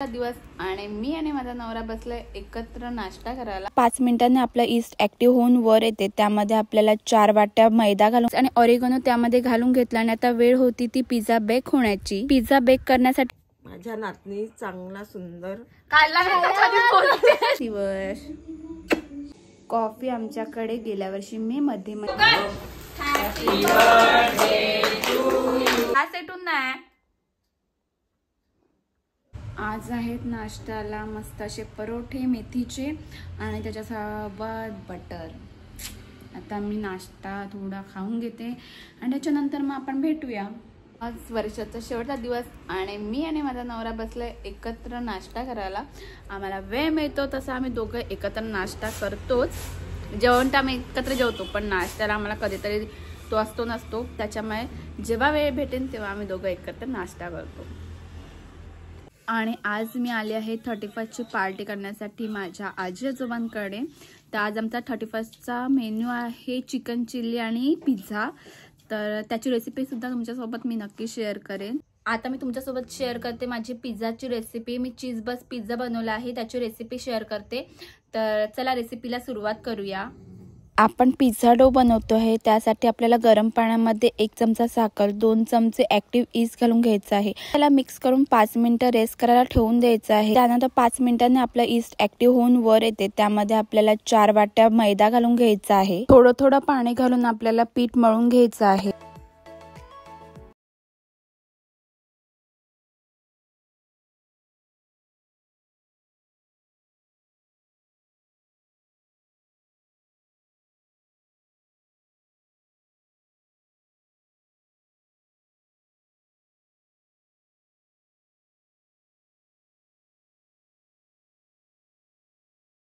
दिवस आणि मी आणि माझा नवरा बसले एकत्र नाश्ता करायला। 5 मिनिटांनी आपला ईस्ट ऍक्टिव्ह होऊन वर येते। त्यामध्ये आपल्याला 4 वाट्या मैदा घालून आणि ऑरिगॅनो त्यामध्ये घालून घेतला आणि आता वेळ होती ती पिझ्झा बेक होण्याची। पिझ्झा बेक करण्यासाठी माझ्या नातनी चांगला सुंदर दिवस कॉफी आमच्याकडे गेल्या वर्षी मे मध्ये आज आहेत नाश्त्याला मस्त असे परोठे मेथीचे आणि त्याच्यासोबत बटर। आता मी नाश्ता थोडा खाऊन घेते आणि त्याच्यानंतर मग आपण भेटूया। आज वर्षाचा शेवटचा दिवस आणि मी आणि माझा नवरा बसले एकत्र नाश्ता करायला। आम्हाला वेळ मिळतो तसा आम्ही दोघं एकत्र नाश्ता करतोच। जेवण तर आम्ही एकत्र जेवतो पण नाश्त्याला आम्हाला कधीतरी तो असतो नसतो, त्याच्यामुळे जेव्हा वेळ भेटेल तेव्हा आम्ही दोघं एकत्र नाश्ता करतो। आणि आज मी आले आहे 31ची पार्टी करण्यासाठी माझ्या आजी आजोबांकडे। तर आज आमचा 31चा मेन्यू आहे चिकन चिल्ली आणि पिझ्झा। तर त्याची रेसिपी सुद्धा तुमच्यासोबत मी नक्की शेअर करेन। आता मी तुमच्यासोबत शेअर करते माझी पिझ्झाची रेसिपी। मी चीज बस पिझ्झा बनवला आहे त्याची रेसिपी शेअर करते। तर चला रेसिपीला सुरुवात करूया। आपण पिझ्झा डो बनवतो आहे त्यासाठी आपल्याला गरम पाण्यामध्ये 1 चमचा साखर 2 चमचे ऍक्टिव्ह ईस्ट घालून घ्यायचं आहे। त्याला मिक्स करून 5 मिनिटं रेस्ट करायला ठेवून द्यायचं आहे। त्यानंतर 5 मिनिटांनी आपला ईस्ट ऍक्टिव्ह होऊन वर येते। त्यामध्ये आपल्याला 4 वाट्या मैदा घालून घ्यायचा आहे। थोडं थोडं पाणी घालून आपल्याला पीठ मळून घ्यायचं आहे।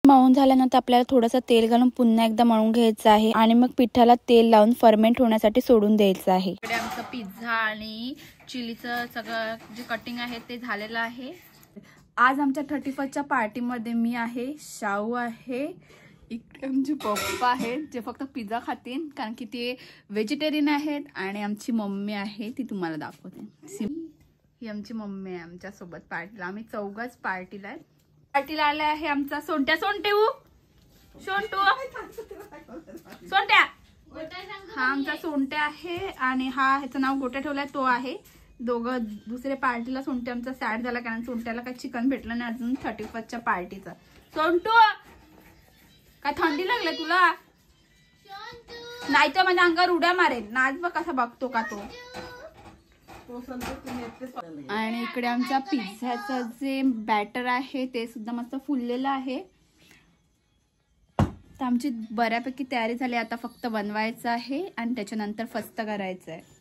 मळून झाल्यानंतर आपल्याला थोडंसं तेल घालून पुन्हा एकदा मळून घ्यायचं आहे आणि मग पिठाला तेल लावून फर्मेंट होण्यासाठी सोडून द्यायचं आहे। इकडे आमचं पिझ्झा आणि चिलीचं सगळं जे कटिंग आहे ते झालेलं आहे। आज आमच्या 31च्या पार्टीमध्ये मी आहे, शाहू आहे, इकडे आमचे पप्पा आहेत जे फक्त पिझ्झा खातील कारण की ते व्हेजिटेरियन आहेत आणि आमची मम्मी आहे ती तुम्हाला दाखवते। ही आमची मम्मी आहे आमच्या सोबत पार्टीला। आम्ही चौघच पार्टीला आहेत। पार्टीला आला आहे आमचा सोंट्या सोंट्या हा आमचा सोंट्या आहे आणि हा ह्याचं नाव गोट्या ठेवलाय तो आहे। दोघं दुसरे पार्टीला सोंट्या आमचा सॅड झाला कारण सोंट्याला काही चिकन भेटलं नाही अजून 31च्या पार्टीचा। सोंटू काय थंडी लागले तुला? नाही तर माझ्या अंगावर उड्या मारेल। नाच बघ कसा बघतो का तो। आणि इकडे आमच्या पिझ्झाचं जे बॅटर आहे ते सुद्धा मस्त फुललेलं आहे। तर आमची बऱ्यापैकी तयारी झाली, आता फक्त बनवायचं आहे आणि त्याच्यानंतर फस्त करायचं आहे।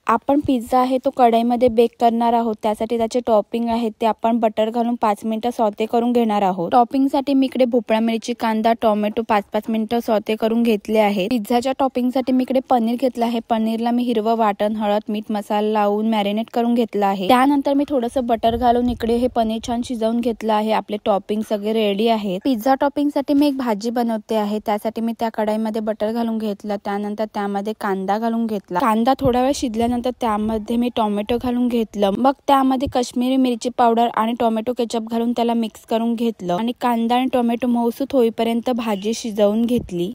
आपण पिझ्झा आहे तो कढईमध्ये बेक करणार आहोत। त्यासाठी त्याचे टॉपिंग आहेत ते आपण बटर घालून 5 मिनिटं सॉते करून घेणार आहोत। टॉपिंगसाठी मी इकडे भोपळा मिरची कांदा टोमॅटो 5-5 मिनिटं सॉते करून घेतले आहे। पिझ्झाच्या टॉपिंगसाठी मी इकडे पनीर घेतलं आहे। पनीरला मी हिरवं वाटण हळद मीठ मसाला लावून मॅरिनेट करून घेतलं आहे। त्यानंतर मी थोडंसं बटर घालून इकडे हे पनीर छान शिजवून घेतलं आहे। आपले टॉपिंग सगळे रेडी आहेत। पिझ्झा टॉपिंगसाठी मी एक भाजी बनवते आहे त्यासाठी मी त्या कढईमध्ये बटर घालून घेतलं। त्यानंतर त्यामध्ये कांदा घालून घेतला। कांदा थोडा वेळ शिजल्यानंतर त्यामध्ये मी टोमॅटो घालून घेतलं। मग त्यामध्ये काश्मीरी मिरची पावडर आणि टोमॅटो केचप घालून त्याला मिक्स करून घेतलं आणि कांदा आणि टोमॅटो मऊसूत होईपर्यंत भाजी शिजवून घेतली।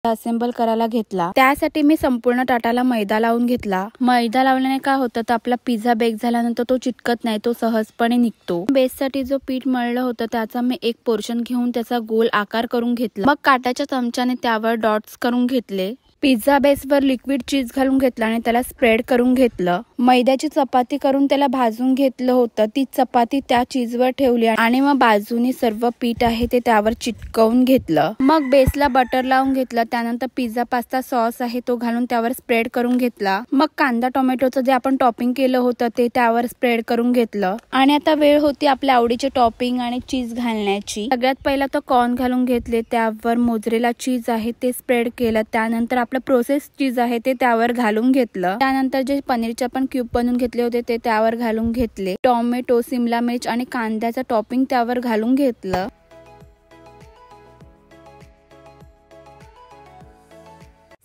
असेंबल करायला घेतला। त्यासाठी मी संपूर्ण ताटाला मैदा लावून घेतला। मैदा लावल्याने काय होतं तर आपला पिझ्झा बेक झाल्यानंतर तो चिटकत नाही, तो सहजपणे निघतो। बेससाठी जो पीठ मळलं होतं त्याचा मी एक पोर्शन घेऊन त्याचा गोल आकार करून घेतला। मग काट्याच्या चमच्याने त्यावर डॉट्स करून घेतले। पिझ्झा बेसवर लिक्विड चीज घालून घेतला आणि त्याला स्प्रेड करून घेतलं। मैद्याची चपाती करून त्याला भाजून घेतलं होतं। ती चपाती त्या चीजवर ठेवली आणि मग बाजूनी सर्व पीठ आहे ते त्यावर चिटकवून घेतलं। मग बेसला बटर लावून घेतलं। त्यानंतर पिझ्झा पास्ता सॉस आहे तो घालून त्यावर स्प्रेड करून घेतला। मग कांदा टोमॅटोचं जे आपण टॉपिंग केलं होतं ते त्यावर स्प्रेड करून घेतलं आणि आता वेळ होती आपल्या आवडीचे टॉपिंग आणि चीज घालण्याची। सगळ्यात पहिला तो कॉर्न घालून घेतले, त्यावर मोझरेला चीज आहे ते स्प्रेड केलं। त्यानंतर आपलं प्रोसेस चीज आहे ते त्यावर घालून घेतलं. त्यानंतर जे पनीरचे पण क्यूब बनवून घेतले होते ते त्यावर घालून घेतले. टोमॅटो, सिमला मिर्च आणि कांद्याचं टॉपिंग त्यावर घालून घेतलं.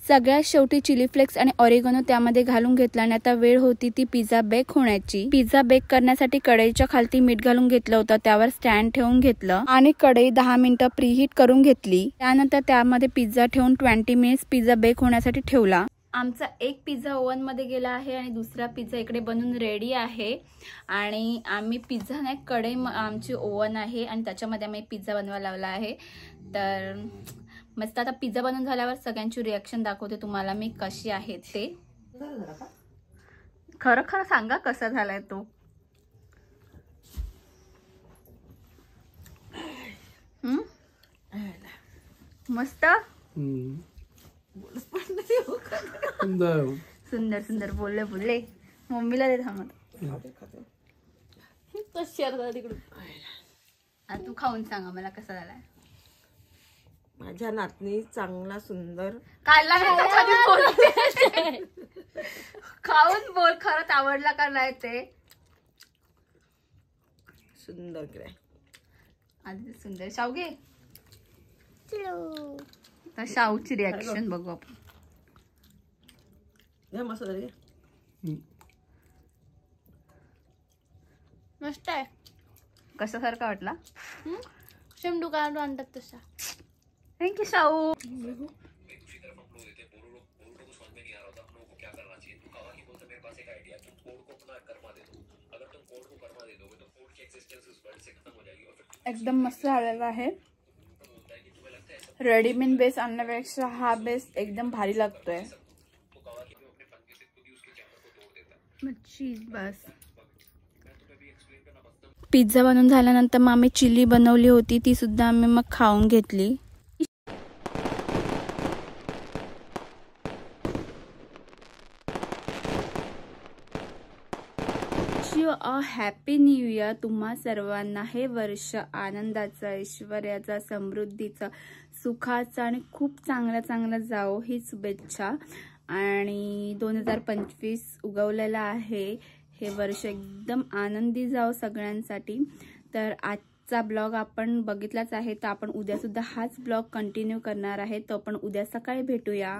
सगळ्यात शेवटी चिली फ्लेक्स आणि ऑरिगॅनो त्यामध्ये घालून घेतला आणि आता वेळ होती ती पिझ्झा बेक होण्याची. पिझ्झा बेक करण्यासाठी कढईच्या खालती मीठ घालून घेतलं होतं. त्यावर स्टँड ठेवून घेतलं आणि कढई 10 मिनिटं प्रीहीट करून घेतली. त्यानंतर त्यामध्ये पिझ्झा ठेवून 20 मिनिट्स पिझ्झा बेक होण्यासाठी ठेवला. आमचा एक पिझ्झा ओव्हन मध्ये गेला आहे आणि दुसरा पिझ्झा इकडे बनून रेडी आहे. आणि आम्ही पिझ्झा नाही, कढई आमची ओव्हन आहे आणि त्याच्यामध्ये आम्ही पिझ्झा बनवायला लावला आहे. तर मस्त आता पिझ्झा बनवून झाल्यावर सगळ्यांची रिॲक्शन दाखवते तुम्हाला मी कशी आहे ते. खरं खरं सांगा कसा झालाय तो. मस्त सुंदर सुंदर बोलले. मम्मीला दे थांबत. तू खाऊन सांगा मला कसा झालाय. माझ्या नातनी चांगला सुंदर खाऊन बोल, खरंच आवडला का नाही ते. सुंदर केलाय. आधी सुंदर. शाव घे. शावची रिॲक्शन बघू आपण. मस्त आहे. कशासारखा वाटला. सेम दुकानात आणतात तसा. थँक्यू शाहू. एकदम मस्त झालेला आहे. रेडीमेड बेस आणण्यापेक्षा हा बेस एकदम भारी लागतोय. बस पिझ्झा बनवून झाल्यानंतर मग आम्ही चिली बनवली होती ती सुद्धा आम्ही मग खाऊन घेतली. हॅपी न्यू इयर तुम्हा सर्वांना. हे वर्ष आनंदाचं, ऐश्वर्याचं, समृद्धीचं, सुखाचं आणि खूप चांगलं जावो ही शुभेच्छा. आणि 2025 उगवलेला आहे. हे वर्ष एकदम आनंदी जावो सगळ्यांसाठी. तर आजचा ब्लॉग आपण बघितलाच आहे. तर आपण उद्या सुद्धा हाच ब्लॉग कंटिन्यू करणार आहे. तर आपण उद्या सकाळी भेटूया.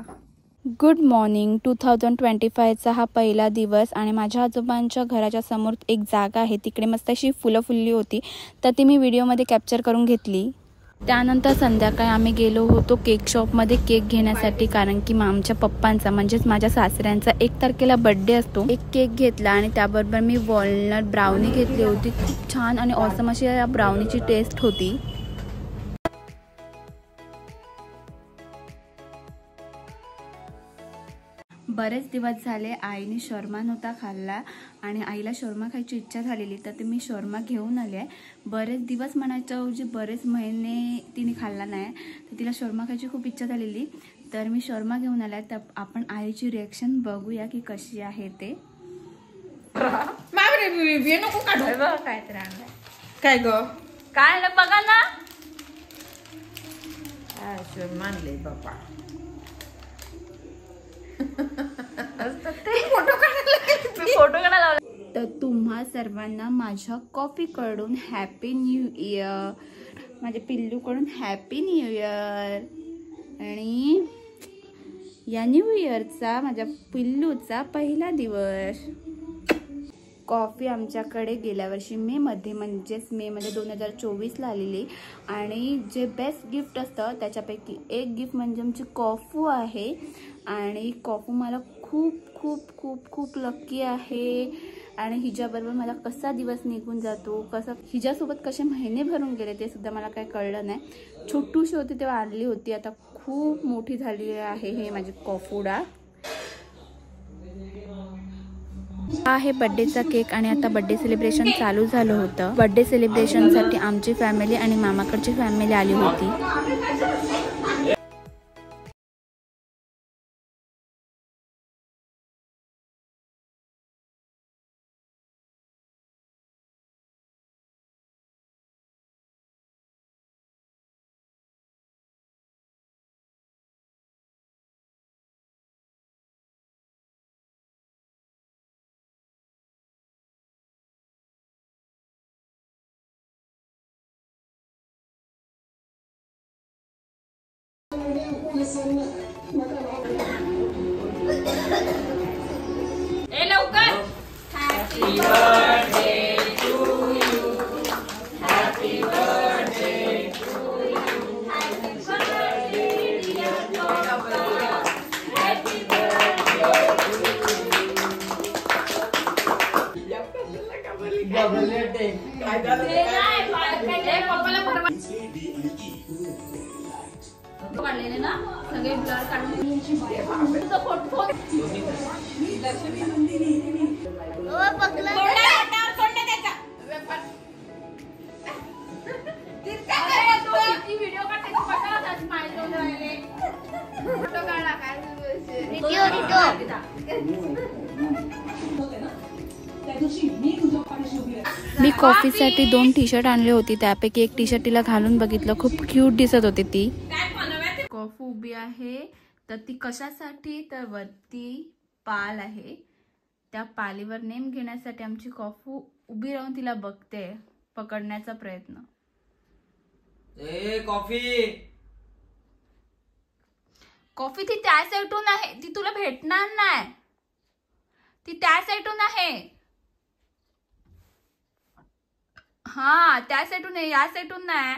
Good morning. 2025चा हा पहिला दिवस आणि माझ्या आजोबांच्या घराच्या समोर एक जागा आहे तिकडे मस्त अशी फुलं फुलली होती तर ती मी व्हिडिओमध्ये कॅप्चर करून घेतली. त्यानंतर संध्याकाळी आम्ही गेलो होतो केक शॉपमध्ये केक घेण्यासाठी, कारण की आमच्या पप्पांचा म्हणजेच माझ्या सासऱ्यांचा 1 तारखेला बर्थडे असतो. एक केक घेतला आणि त्याबरोबर मी वॉलनट ब्राउनी घेतली होती. खूप छान आणि ऑसम अशी या ब्राउनीची टेस्ट होती. बरेच दिवस झाले आईने शर्मा नव्हता खाल्ला आणि आईला शर्मा खायची इच्छा झालेली तर ते मी शर्मा घेऊन आले. बरेच दिवस म्हणायच्या ऐवजी बरेच महिने तिने खाल्ला नाही तर तिला शर्मा खायची खूप इच्छा झालेली तर मी शर्मा घेऊन आले. तर आपण आईची रिॲक्शन बघूया की कशी आहे ते. काय ग काय बघा ना मानले बाबा. फोटो काढायला लावला. तर तुम्हा सर्वांना माझ्या कॉफीकडून हॅपी न्यू इयर. माझ्या पिल्लूकडून हॅपी न्यू इयर. आणि या न्यू इयरचा माझ्या पिल्लूचा पहिला दिवस. कॉफी आमच्याकडे गेल्या वर्षी मेमध्ये म्हणजेच मेमध्ये 2024ला आलेली आणि जे बेस्ट गिफ्ट असतं त्याच्यापैकी एक गिफ्ट म्हणजे आमची कॉफू आहे. आणि कॉफू मला खूप खूप खूप खूप लकी आहे. आणि हिच्याबरोबर मला कसा दिवस निघून जातो, कसं हिच्यासोबत कसे महिने भरून गेले ते सुद्धा मला काही कळलं नाही. छोटूशी होती तेव्हा आणली होती, आता खूप मोठी झाली आहे हे माझी कॉफूडा. हा आहे बर्थडेचा केक आणि आता बर्थडे सेलिब्रेशन चालू झालं होतं. बर्थडे सेलिब्रेशनसाठी आमची फॅमिली आणि मामाकडची फॅमिली आली होती. काढलेले ना सगळे ब्लर काढून फोटो व्हिडिओ मी कॉफीसाठी 2 टी शर्ट आणले होती. त्यापैकी एक टी शर्ट तिला घालून बघितलं, खूप क्यूट दिसत होती ती. कॉफी उभी आहे तर ती कशासाठी, तर वरती पाल आहे, त्या पालीवर नेम घेण्यासाठी आमची कॉफी उभी राहून तिला बघते, पकडण्याचा प्रयत्न. कॉफी ती त्या साईडून आहे, ती तुला भेटणार नाही, ती त्या साईडून आहे. हा त्या साईडून आहे, या साईडून नाही.